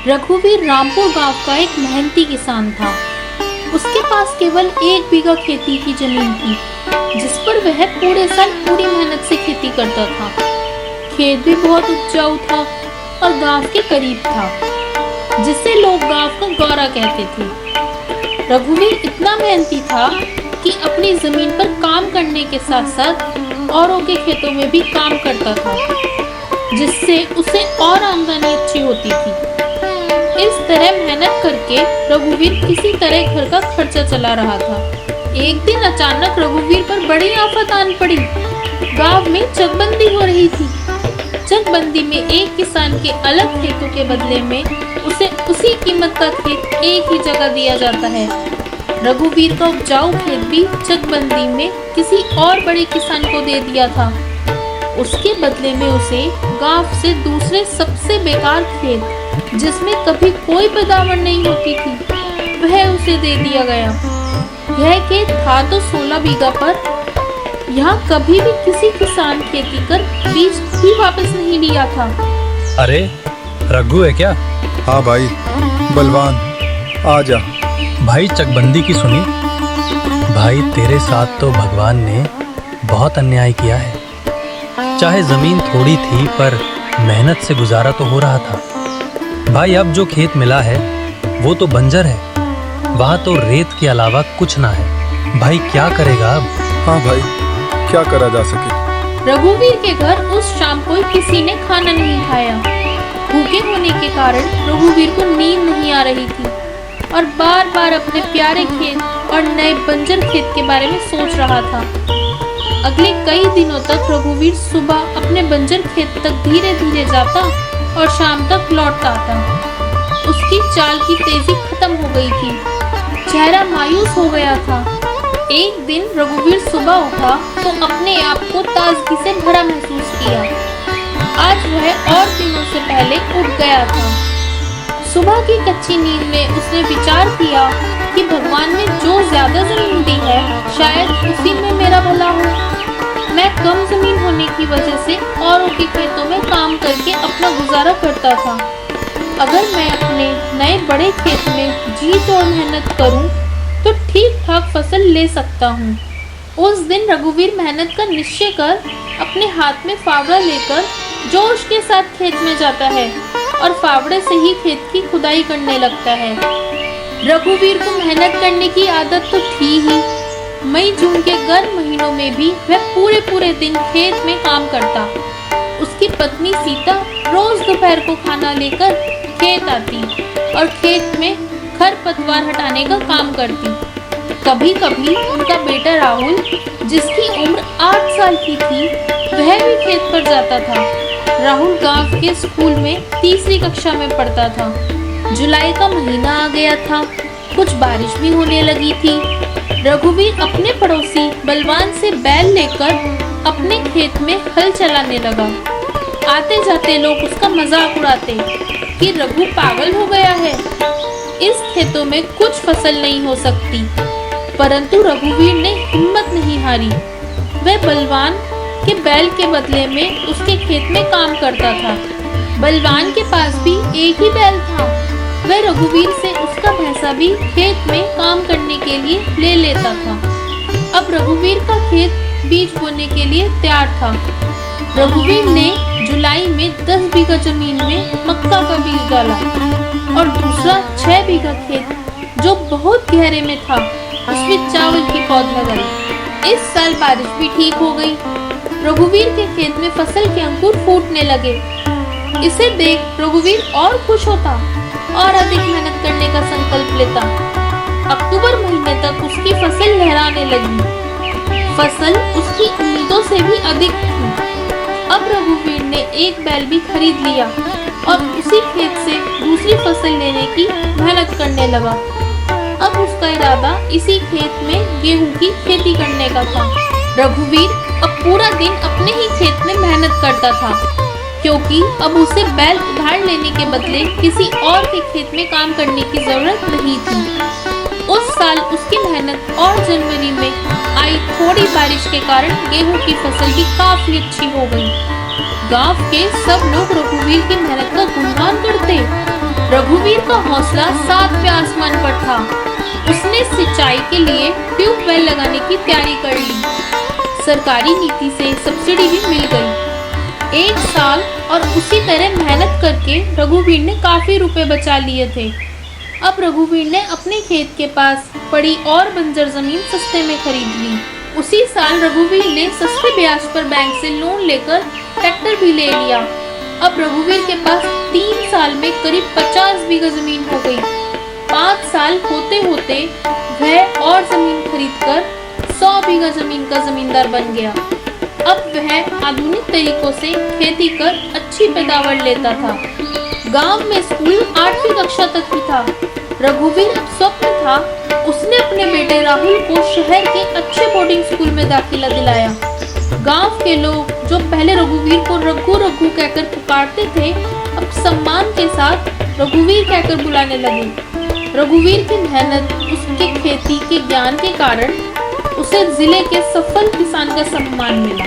रघुवीर रामपुर गांव का एक मेहनती किसान था। उसके पास केवल 1 बीघा खेती की जमीन थी, जिस पर वह पूरे साल पूरी मेहनत से खेती करता था। खेत भी बहुत उपजाऊ था और गांव के करीब था, जिसे लोग गांव का गौरा कहते थे। रघुवीर इतना मेहनती था कि अपनी जमीन पर काम करने के साथ साथ औरों के खेतों में भी काम करता था, जिससे उसे और आमदनी अच्छी होती थी। इस तरह मेहनत करके रघुवीर किसी तरह घर का खर्चा चला रहा था। एक दिन अचानक रघुवीर पर बड़ी आफत आन पड़ी। गांव में चकबंदी हो रही थी। चकबंदी में एक किसान के अलग खेतों के बदले में उसे उसी कीमत का खेत एक ही जगह दिया जाता है। रघुवीर का उपजाऊ खेत भी चकबंदी में किसी और बड़े किसान को दे दिया था। उसके बदले में उसे गांव से दूसरे सबसे बेकार खेत, जिसमें कभी कोई पैदावार नहीं होती थी, वह उसे दे दिया गया। यह खेत था तो 16 बीघा, पर यहाँ कभी भी किसी किसान खेती कर बीज भी वापस नहीं लिया था। अरे रघु है क्या? हाँ भाई बलवान, आ जा। भाई चकबंदी की सुनी? भाई तेरे साथ तो भगवान ने बहुत अन्याय किया है। चाहे जमीन थोड़ी थी पर मेहनत से गुजारा तो हो रहा था। भाई अब जो खेत मिला है वो तो बंजर है, वहाँ तो रेत के अलावा कुछ ना है। भाई क्या करेगा अब? हाँ भाई, क्या करा जा सके। रघुवीर के घर उस शाम कोई किसी ने खाना नहीं खाया। भूखे होने के कारण रघुवीर को नींद नहीं आ रही थी और बार बार अपने प्यारे खेत और नए बंजर खेत के बारे में सोच रहा था। अगले कई दिनों तक रघुवीर सुबह अपने बंजर खेत तक धीरे धीरे जाता और शाम तक लौटता आता। उसकी चाल की तेजी खत्म हो गई थी, चेहरा मायूस हो गया था। एक दिन रघुवीर सुबह उठा तो अपने आप को ताजगी से भरा महसूस किया। आज वह और दिनों से पहले उठ गया था। सुबह की कच्ची नींद में उसने विचार किया कि भगवान ने जो ज्यादा जमीन दी है, शायद उसी में मेरा भला हो। मैं कम जमीन होने की वजह से औरों के खेतों में काम करके अपना गुजारा करता था। अगर मैं अपने नए बड़े खेत में जी तोड़ मेहनत करूं तो ठीक ठाक फसल ले सकता हूं। उस दिन रघुवीर मेहनत का निश्चय कर अपने हाथ में फावड़ा लेकर जोश के साथ खेत में जाता है और फावड़े से ही खेत की खुदाई करने लगता है। रघुवीर को मेहनत करने की आदत तो थी ही। मई जून के गर्म महीनों में भी वह पूरे दिन खेत में काम करता। उसकी पत्नी सीता रोज दोपहर को खाना लेकर खेत आती और खेत में खरपतवार हटाने का काम करती। कभी कभी उनका बेटा राहुल, जिसकी उम्र 8 साल की थी, वह भी खेत पर जाता था। राहुल गांव के स्कूल में 3री कक्षा में पढ़ता था। जुलाई का महीना आ गया था, कुछ बारिश भी होने लगी थी। रघुवीर अपने पड़ोसी बलवान से बैल लेकर अपने खेत में हल चलाने लगा। आते जाते लोग उसका मजाक उड़ाते कि रघु पागल हो गया है, इस खेतों में कुछ फसल नहीं हो सकती। परंतु रघुवीर ने हिम्मत नहीं हारी। वह बलवान के बैल के बदले में उसके खेत में काम करता था। बलवान के पास भी एक ही बैल था। वह रघुवीर से उसका भैंसा भी खेत में काम करने के लिए ले लेता था। अब रघुवीर का खेत बीज बोने के लिए तैयार था। रघुवीर ने जुलाई में 10 बीघा जमीन में मक्का का बीज डाला और दूसरा 6 बीघा खेत, जो बहुत गहरे में था, उसमें चावल की पौध लगाई। इस साल बारिश भी ठीक हो गई। रघुवीर के खेत में फसल के अंकुर फूटने लगे। इसे देख रघुवीर और खुश होता और अधिक मेहनत करने का संकल्प लेता। अक्टूबर महीने तक उसकी फसल लहराने लगी। फसल उसकी उम्मीदों से भी अधिक थी। अब रघुवीर ने एक बैल भी खरीद लिया और उसी खेत से दूसरी फसल लेने की मेहनत करने लगा। अब उसका इरादा इसी खेत में गेहूं की खेती करने का था। रघुवीर अब पूरा दिन अपने ही खेत में मेहनत करता था, क्योंकि अब उसे बैल उधार लेने के बदले किसी और के खेत में काम करने की जरूरत नहीं थी। उस साल उसकी मेहनत और जनवरी में आई थोड़ी बारिश के कारण गेहूं की फसल भी काफी अच्छी हो गई। गांव के सब लोग रघुवीर की मेहनत का गुणगान करते। रघुवीर का हौसला 7वें आसमान पर था। उसने सिंचाई के लिए ट्यूबवेल लगाने की तैयारी कर ली। सरकारी नीति से सब्सिडी भी मिल गई। 1 साल और उसी तरह मेहनत करके रघुवीर ने काफी रुपए बचा लिए थे। अब रघुवीर ने अपने खेत के पास पड़ी और बंजर जमीन सस्ते में खरीद ली। उसी साल रघुवीर ने सस्ते ब्याज पर बैंक से लोन लेकर ट्रैक्टर भी ले लिया। अब रघुवीर के पास 3 साल में करीब 50 बीघा जमीन हो गई। 5 साल होते होते वह और जमीन खरीदकर 100 बीघा जमीन का जमींदार बन गया। अब वह आधुनिक तरीकों से खेती कर अच्छी पैदावार लेता था। गांव में स्कूल 8वीं कक्षा तक ही था। रघुवीर अब स्वप्न था। उसने अपने बेटे राहुल को शहर के अच्छे बोर्डिंग स्कूल में दाखिला दिलाया। गांव के लोग जो पहले रघुवीर को रघु रघु कहकर पुकारते थे, अब सम्मान के साथ रघुवीर कहकर बुलाने लगे। रघुवीर की मेहनत, उसके खेती के ज्ञान के कारण उसे जिले के सफल किसान का सम्मान मिला।